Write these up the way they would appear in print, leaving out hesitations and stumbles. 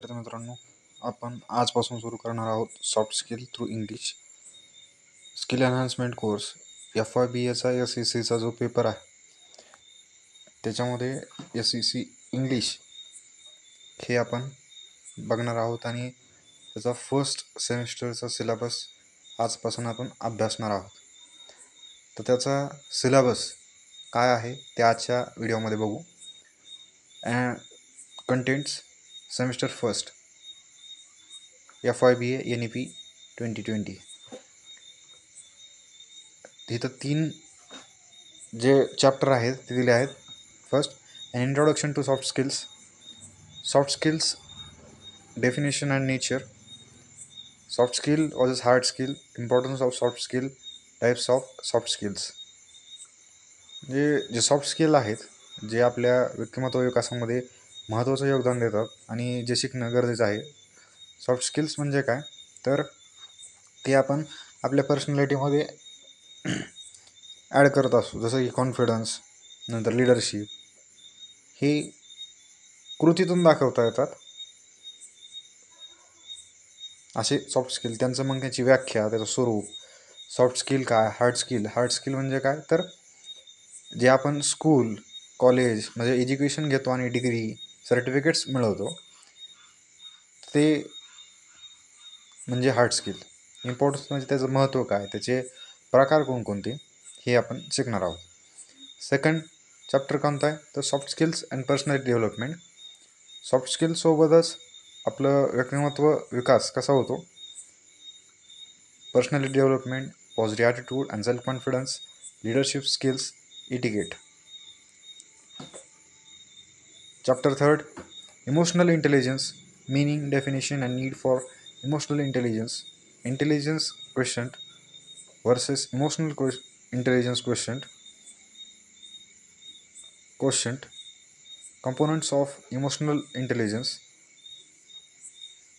तर मित्रांनो, आपण आजपासून सुरू करणार आहोत soft skill through English skill enhancement course. FYBAचा SECचा जो पेपर आहे त्याच्यामध्ये SEC इंग्लिश हे आपण बघणार आहोत आणि त्याचा फर्स्ट सेमिस्टरचा सिलेबस आजपासून आपण अभ्यासणार आहोत. तर त्याचा सिलेबस काय आहे ते आजच्या व्हिडिओमध्ये बघू. Contents semester first FYBA NEP 2020. इथं 3 जे चॅप्टर आहेत ते दिले आहेत. First, an introduction to soft skills, definition and nature, soft skill versus hard skill, importance of soft skill, types of soft skills. जे सॉफ्ट स्किल आहेत जे आपल्या व्यक्तिमत्व विकासामध्ये महत्त्वाचं योगदान देतात आणि जे शिकणं गरजेचं आहे. सॉफ्ट स्किल्स म्हणजे काय, तर ते आपण आपल्या पर्सनॅलिटीमध्ये ॲड करत असतो. जसं की कॉन्फिडन्स, नंतर लिडरशिप, हे कृतीतून दाखवता येतात असे सॉफ्ट स्किल. त्यांचं मग त्याची व्याख्या, त्याचं स्वरूप. सॉफ्ट स्किल काय, हार्ड स्किल म्हणजे काय, तर जे आपण स्कूल कॉलेज म्हणजे एज्युकेशन घेतो आणि डिग्री सर्टिफिकेट्स मिळवतो ते म्हणजे हार्ड स्किल. इम्पॉर्टन्स म्हणजे त्याचं महत्त्व काय, त्याचे प्रकार कोणकोणते हे आपण शिकणार आहोत. सेकंड चॅप्टर कोणता आहे, तर soft skills and personality development. सॉफ्ट स्किल्ससोबतच आपलं व्यक्तिमत्व विकास कसा होतो, personality development, positive attitude and self confidence, leadership skills, etiquette. Chapter third, emotional intelligence, meaning, definition and need for emotional intelligence. Intelligence quotient versus emotional intelligence quotient. Components of emotional intelligence,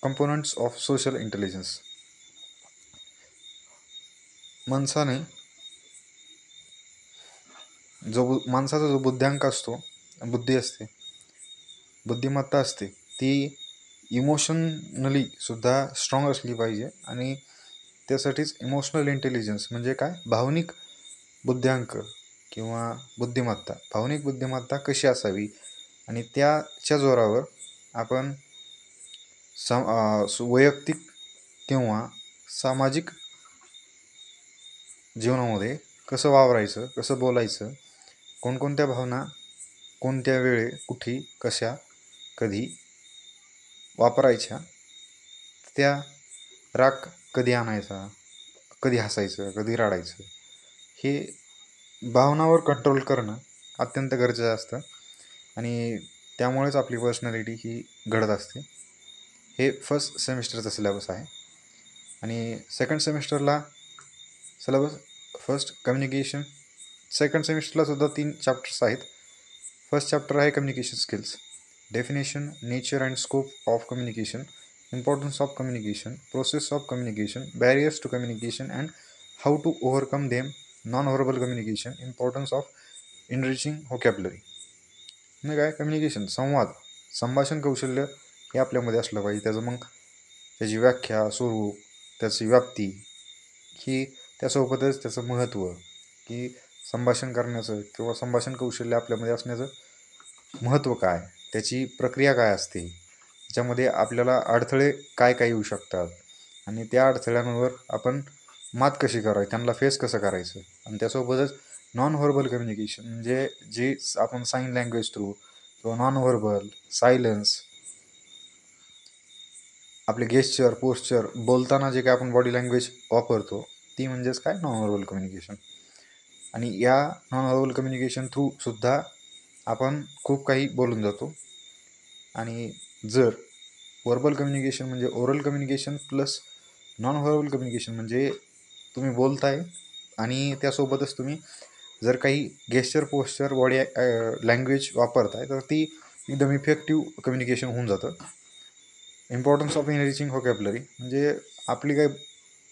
components of social intelligence. माणसाचा जो बुद्ध्यांक असतो, बुद्धिमत्ता असते, ती emotionally सुद्धा strong असली पाहिजे. आणि त्यासाठीच इमोशनल इंटेलिजन्स म्हणजे काय, भावनिक बुद्ध्यांक किंवा बुद्धिमत्ता. भावनिक बुद्धिमत्ता कशी असावी आणि त्याच्या जोरावर आपण वैयक्तिक किंवा सामाजिक जीवनामध्ये कसं वावरायचं, कसं बोलायचं, कोणकोणत्या भावना कोणत्या वेळे, कुठे, कशा, कधी वापरायच्या, त्या राग कधी आणायचा, कधी हसायचं, कधी रडायचं, हे भावनावर कंट्रोल करणं अत्यंत गरजेचं असतं. आणि त्यामुळेच आपली पर्सनॅलिटी ही घडत असते. हे फर्स्ट सेमिस्टरचा सिलेबस आहे. आणि सेकंड सेमिस्टरला सिलेबस फर्स्ट कम्युनिकेशन. सेकंड सेमिस्टरला सुद्धा 3 चॅप्टर्स आहेत. फर्स्ट चॅप्टर आहे communication skills, definition, nature and scope of communication, importance of communication, process of communication, barriers to communication and how to overcome them, non verbal communication, importance of enriching vocabulary. म्हणजे काय, communication, संभाषण कौशल्य हे आपल्यामध्ये असलं पाहिजे. त्याचं मग त्याची व्याख्या, स्वरूप, त्याची व्याप्ती, ही त्यासोबतच त्याचं महत्त्व, की संभाषण करण्याचं किंवा संभाषण कौशल्य आपल्यामध्ये असण्याचं महत्त्व काय, त्याची प्रक्रिया काय असते, त्याच्यामध्ये आपल्याला अडथळे काय काय येऊ शकतात आणि त्या अडथळ्यांवर आपण मात कशी करायची, त्यांना फेस कसं करायचं. आणि त्यासोबतच नॉन व्हर्बल कम्युनिकेशन म्हणजे जे आपण साईन लँग्वेज थ्रू किंवा नॉन व्हर्बल, सायलन्स, आपले गेस्चर, पोस्चर, बोलताना जे काय आपण बॉडी लँग्वेज वापरतो ती म्हणजेच काय, नॉन व्हर्बल कम्युनिकेशन. आणि या नॉन व्हर्बल कम्युनिकेशन थ्रू सुद्धा आपण खूप काही बोलून जातो. आणि जर व्हर्बल कम्युनिकेशन म्हणजे oral communication plus non verbal communication म्हणजे तुम्ही बोलताय आणि त्यासोबतच तुम्ही जर काही गेस्चर, पोस्चर, बॉडी लँग्वेज वापरताय तर ती एकदम इफेक्टिव्ह कम्युनिकेशन होऊन जातं. इम्पॉर्टन्स ऑफ इनरिचिंग व्होकॅब्युलरी म्हणजे आपली काही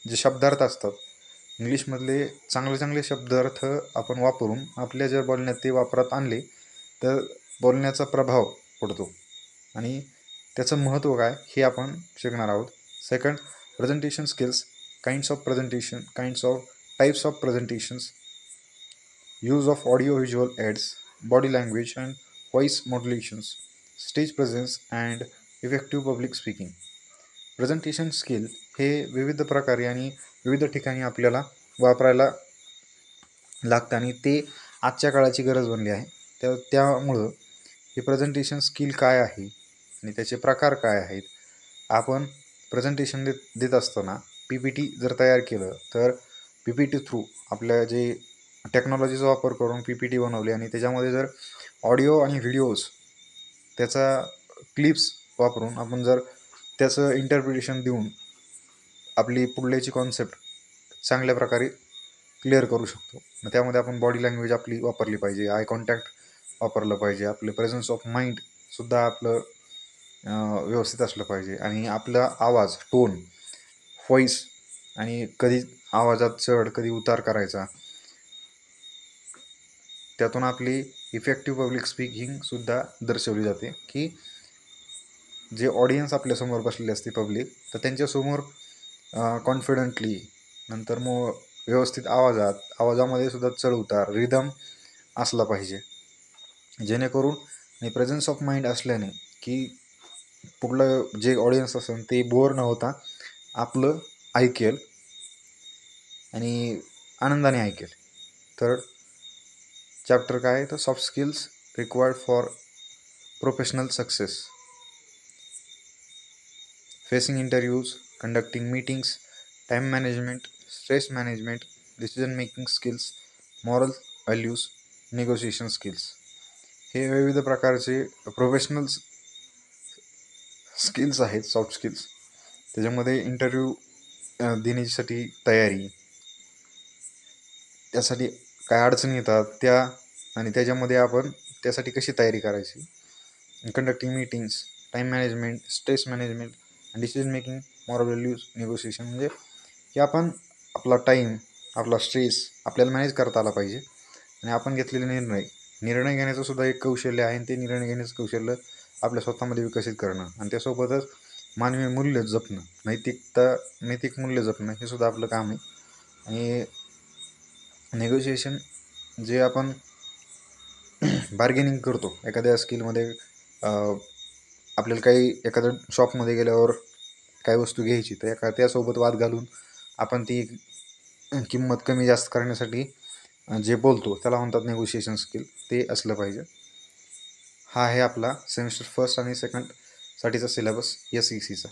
जे शब्दार्थ असतात इंग्लिशमधले, चांगले शब्दार्थ आपण वापरून आपल्या जर बोलण्यात ते वापरात आणले तर बोलण्याचा प्रभाव पडतो. आणि त्याचं महत्त्व काय हे आपण शिकणार आहोत. Second, presentation skills, kinds of presentation, types of presentations, use of audio visual aids, body language and voice modulations, stage presence and effective public speaking. Presentation skill हे विविध प्रकारे आणि विविध ठिकाणी आपल्याला वापरायला लागतं आणि ते आजच्या काळाची गरज बनली आहे. त्यामुळं हे प्रेझेंटेशन स्किल काय आहे आणि त्याचे प्रकार काय आहेत. आपण प्रेझेंटेशन देत असताना PPT जर तयार केलं तर PPT थ्रू आपल्या जे टेक्नॉलॉजीचा वापर करून PPT बनवली आणि त्याच्यामध्ये जर ऑडिओ आणि व्हिडिओज त्याचा क्लिप्स वापरून आपण जर त्याचं इंटरप्रिटेशन देऊन आपली पुढल्याची कॉन्सेप्ट चांगल्या प्रकारे क्लिअर करू शकतो. मग त्यामध्ये आपण बॉडी लँग्वेज आपली वापरली पाहिजे, आय कॉन्टॅक्ट वापरलं पाहिजे, आपलं प्रेझन्स ऑफ माइंडसुद्धा आपलं व्यवस्थित असलं पाहिजे आणि आपला आवाज, टोन, व्हॉईस आणि कधी आवाजात चढ कधी उतार करायचा, त्यातून आपली इफेक्टिव्ह पब्लिक स्पीकिंगसुद्धा दर्शवली जाते की जे ऑडियन्स आपल्यासमोर बसलेली असते पब्लिक, तर त्यांच्यासमोर कॉन्फिडंटली, नंतर मग व्यवस्थित आवाजामध्ये सुद्धा चढ उतार, रिदम असला पाहिजे, जेणेकरून आणि प्रेझन्स ऑफ माइंड असल्याने की पुढलं जे ऑडियन्स असेल ते बोर न होता आपलं ऐकेल आणि आनंदाने ऐकेल. थर्ड चॅप्टर काय आहे तर soft skills required for professional success, facing interviews, conducting meetings, time management, stress management, decision making skills, moral values, negotiation skills. हे विविध प्रकारचे प्रोफेशनल स्किल्स आहेत, सॉफ्ट स्किल्स. त्याच्यामध्ये इंटरव्ह्यू देण्यासाठी तयारी, त्यासाठी काय अडचणी येतात त्या आणि त्याच्यामध्ये आपण त्यासाठी कशी तयारी करायची, conducting meetings, time management, stress management आणि decision making, moral values, negotiation, म्हणजे की आपण आपला टाईम, आपला स्ट्रेस आपल्याला मॅनेज करता आला पाहिजे आणि आपण घेतलेले निर्णय घेण्याचं सुद्धा एक कौशल्य आहे आणि ते निर्णय घेण्याचं कौशल्य आपल्या स्वतःमध्ये विकसित करणं आणि त्यासोबतच मानवी मूल्य जपणं, नैतिक मूल्य जपणं हे सुद्धा आपलं काम आहे. आणि नेगोशिएशन जे आपण बार्गेनिंग करतो एखाद्या स्किलमध्ये, आपल्याला काही एखाद्या शॉपमध्ये गेल्यावर काही वस्तू घ्यायची तर त्यासोबत वाद घालून आपण ती किंमत कमी जास्त करण्यासाठी जे बोलतो त्याला म्हणतात नेगोशिएशन स्किल, ते असलं पाहिजे. हा आहे आपला सेमिस्टर फर्स्ट आणि सेकंडसाठीचा सिलेबस SECचा.